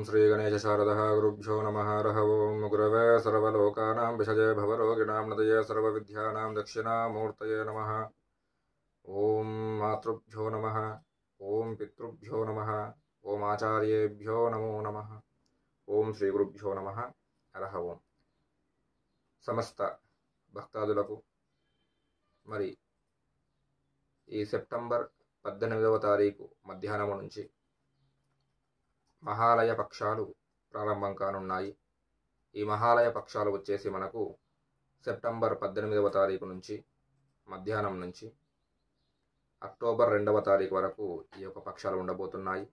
श्री गणेश शारदः गुरुभ्यो नमः हरः ओं गुरवे सर्वलोकानां विषजे भवरोगिणां नदये सर्वविद्यानां दक्षिणामूर्तये नमः। ओं मातृभ्यो नमः, ओं पितृभ्यो नमः, ओं आचार्येभ्यो नमो नमः। ओं श्री गुरुभ्यो नमः हरः ओं। సమస్త భక్తాదులకు మరి ఈ సెప్టెంబర్ 18వ తారీఖు మధ్యాహ్నం నుంచి మహాలయ పక్షాలు ప్రారంభం కానున్నాయి. ఈ మహాలయ పక్షాలు వచ్చేసి మనకు సెప్టెంబర్ 18వ తారీఖు నుంచి మధ్యాహ్నం నుంచి అక్టోబర్ 2వ తారీఖు వరకు ఈ యొక్క పక్షాలు ఉండబోతున్నాయి.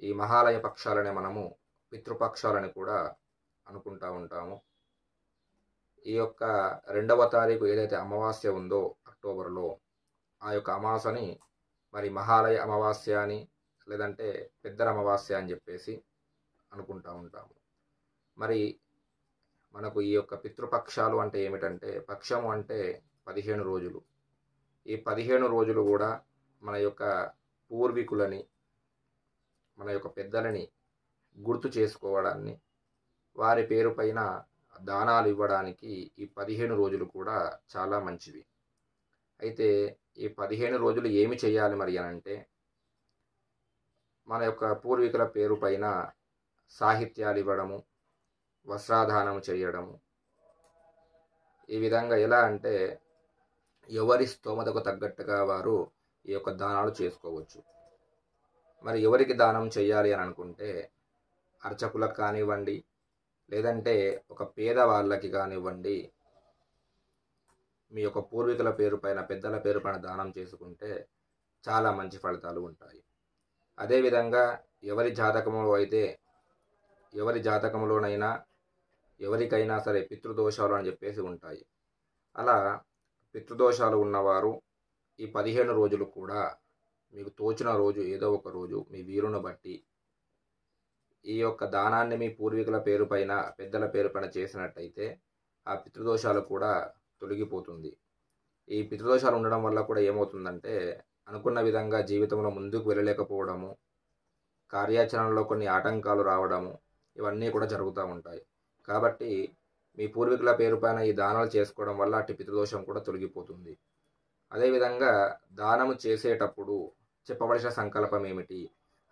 ఈ మహాలయ పక్షాలనే మనము పితృపక్షాలని కూడా అనుకుంటా ఉంటాము. ఈ యొక్క 2వ తారీఖు ఏదైతే అమావాస్య ఉందో అక్టోబర్లో, ఆ యొక్క అమావాస్యని మరి మహాలయ అమావాస్య అని లేదంటే పెద్దల అమావాస్య అని చెప్పేసి అనుకుంటా ఉంటాము. మరి మనకు ఈ యొక్క పితృపక్షాలు అంటే ఏమిటంటే, పక్షము అంటే 15 రోజులు. ఈ 15 రోజులు కూడా మన యొక్క పూర్వీకులని, మన యొక్క పెద్దలని గుర్తు చేసుకోవడాన్ని, వారి పేరు పైన దానాలు ఇవ్వడానికి ఈ 15 రోజులు కూడా చాలా మంచివి. అయితే ఈ 15 రోజులు ఏమి చేయాలి మరి అనంటే, మన యొక్క పూర్వీకుల పేరు పైన సాహిత్యాలు ఇవ్వడము, వస్త్రాదానం చేయడము. ఈ విధంగా ఎలా అంటే ఎవరి స్తోమతకు తగ్గట్టుగా వారు ఈ యొక్క దానాలు చేసుకోవచ్చు. మరి ఎవరికి దానం చేయాలి అని అనుకుంటే, అర్చకులకు కానివ్వండి, లేదంటే ఒక పేదవాళ్ళకి కానివ్వండి, మీ యొక్క పూర్వీకుల పేరు పైన, పెద్దల పేరు పైన దానం చేసుకుంటే చాలా మంచి ఫలితాలు ఉంటాయి. అదేవిధంగా ఎవరి జాతకంలోనైనా ఎవరికైనా సరే పితృదోషాలు అని చెప్పేసి ఉంటాయి. అలా పితృదోషాలు ఉన్నవారు ఈ 15 రోజులు కూడా మీకు తోచిన రోజు ఏదో ఒక రోజు మీ వీరును బట్టి ఈ యొక్క దానాన్ని మీ పూర్వీకుల పేరు పైన, పెద్దల పేరు పైన చేసినట్టయితే ఆ పితృదోషాలు కూడా తొలగిపోతుంది. ఈ పితృదోషాలు ఉండడం వల్ల కూడా ఏమవుతుందంటే, అనుకున్న విధంగా జీవితంలో ముందుకు వెళ్ళలేకపోవడము, కార్యాచరణలో కొన్ని ఆటంకాలు రావడము, ఇవన్నీ కూడా జరుగుతూ ఉంటాయి. కాబట్టి మీ పూర్వీకుల పేరు పైన ఈ దానాలు చేసుకోవడం వల్ల అటు పితృదోషం కూడా తొలగిపోతుంది. అదేవిధంగా దానము చేసేటప్పుడు చెప్పవలసిన సంకల్పం ఏమిటి,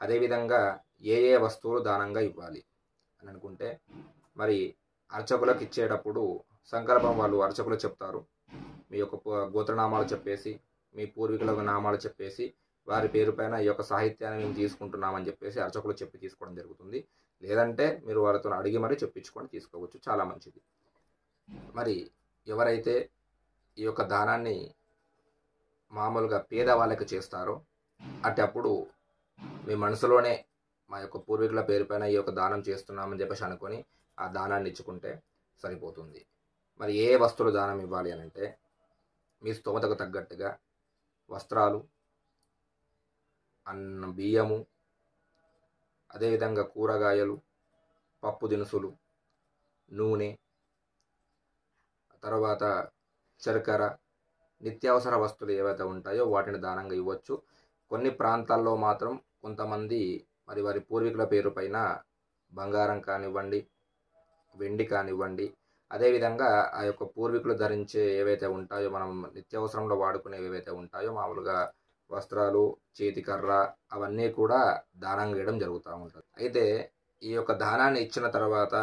అదేవిధంగా ఏ వస్తువులు దానంగా ఇవ్వాలి అని అనుకుంటే, మరి అర్చకులకు ఇచ్చేటప్పుడు సంకల్పం వాళ్ళు అర్చకులు చెప్తారు. మీ యొక్క గోత్రనామాలు చెప్పేసి, మీ పూర్వీకుల నామాలు చెప్పేసి, వారి పేరు పైన ఈ యొక్క సాహిత్యాన్ని మేము తీసుకుంటున్నామని చెప్పేసి అర్చకులు చెప్పి తీసుకోవడం జరుగుతుంది. లేదంటే మీరు వారితో అడిగి మరీ చెప్పించుకొని తీసుకోవచ్చు, చాలా మంచిది. మరి ఎవరైతే ఈ యొక్క దానాన్ని మామూలుగా పేదవాళ్ళకి చేస్తారో, అప్పుడు మీ మనసులోనే మా యొక్క పూర్వీకుల పేరు పైన ఈ యొక్క దానం చేస్తున్నామని చెప్పేసి అనుకొని ఆ దానాన్ని ఇచ్చుకుంటే సరిపోతుంది. మరి ఏ వస్తువులు దానం ఇవ్వాలి అని అంటే, మీ స్తోమతకు తగ్గట్టుగా వస్త్రాలు, అన్నం, బియ్యము, అదేవిధంగా కూరగాయలు, పప్పు దినుసులు, నూనె, తర్వాత చక్కెర, నిత్యావసర వస్తువులు ఏవైతే ఉంటాయో వాటిని దానంగా ఇవ్వచ్చు. కొన్ని ప్రాంతాల్లో మాత్రం కొంతమంది మరి వారి పూర్వీకుల పేరు పైన బంగారం కానివ్వండి, వెండి కానివ్వండి, అదేవిధంగా ఆ యొక్క పూర్వీకులు ధరించే ఏవైతే ఉంటాయో, మనం నిత్యావసరంలో వాడుకునేవి ఏవైతే ఉంటాయో, మామూలుగా వస్త్రాలు, చేతికర్ర, అవన్నీ కూడా దానంగా ఇవ్వడం జరుగుతూ ఉంటుంది. అయితే ఈ యొక్క దానాన్ని ఇచ్చిన తర్వాత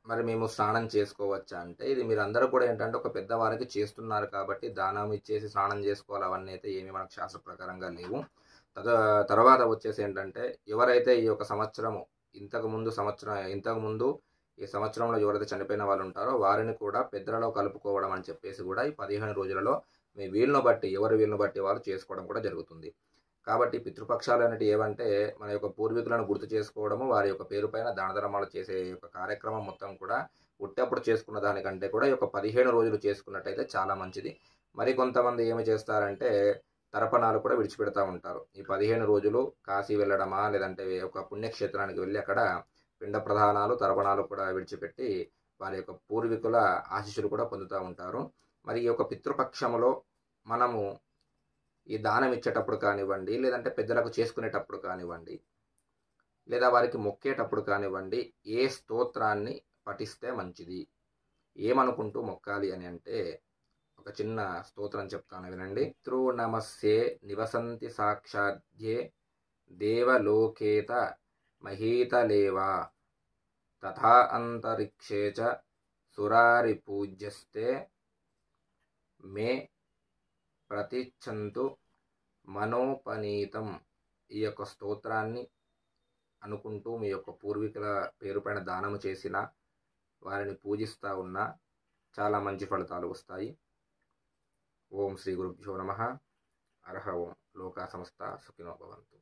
మరి మేము స్నానం చేసుకోవచ్చా అంటే, ఇది మీరు అందరూ కూడా ఏంటంటే ఒక పెద్దవారికి చేస్తున్నారు కాబట్టి దానం ఇచ్చేసి స్నానం చేసుకోవాలి, అవన్నీ అయితే ఏమి మనకు శాస్త్ర ప్రకారంగా లేవు. తర్వాత వచ్చేసి ఏంటంటే, ఎవరైతే ఈ యొక్క సంవత్సరము ఇంతకుముందు ఈ సంవత్సరంలో ఎవరైతే చనిపోయిన వాళ్ళు ఉంటారో వారిని కూడా పెద్దలలో కలుపుకోవడం అని చెప్పేసి కూడా ఈ 15 రోజులలో మీ వీలును బట్టి, ఎవరి వీలును బట్టి వాళ్ళు చేసుకోవడం కూడా జరుగుతుంది. కాబట్టి పితృపక్షాలు అనేవి ఏవంటే, మన యొక్క పూర్వీకులను గుర్తు చేసుకోవడము, వారి యొక్క పేరు పైన దాన ధర్మాలు చేసే యొక్క కార్యక్రమం మొత్తం కూడా ఉట్టప్పుడు చేసుకున్న దానికంటే కూడా ఈ యొక్క 15 రోజులు చేసుకున్నట్టయితే చాలా మంచిది. మరి కొంతమంది ఏమి చేస్తారంటే తర్పణాలు కూడా విడిచిపెడతా ఉంటారు. ఈ 15 రోజులు కాశీ వెళ్ళడమా, లేదంటే ఒక పుణ్యక్షేత్రానికి వెళ్ళి అక్కడ పిండ ప్రధానాలు, తర్పణాలు కూడా విడిచిపెట్టి వారి యొక్క పూర్వీకుల ఆశీస్సులు కూడా పొందుతూ ఉంటారు. మరి ఈ యొక్క పితృపక్షములో మనము ఈ దానం ఇచ్చేటప్పుడు కానివ్వండి, లేదంటే పెద్దలకు చేసుకునేటప్పుడు కానివ్వండి, లేదా వారికి మొక్కేటప్పుడు కానివ్వండి ఏ స్తోత్రాన్ని పఠిస్తే మంచిది, ఏమనుకుంటూ మొక్కాలి అని అంటే ఒక చిన్న స్తోత్రం చెప్తాను వినండి. పితృనమస్యే నివసంతి సాక్షాద్యే దేవలోకేత మహీతలేవా తథా అంతరిక్షే చ సురారి పూజ్యస్తే మే ప్రతిచ్ఛంతు మనోపనీతం. ఈ యొక్క స్తోత్రాన్ని అనుకుంటూ మీ యొక్క పూర్వీకుల పేరుపైన దానము చేసిన వారిని పూజిస్తూ ఉన్నా చాలా మంచి ఫలితాలు వస్తాయి. ఓం శ్రీ గురుభ్యో నమః. హరః ఓం. లోకా సమస్తా సుఖినో భవంతు.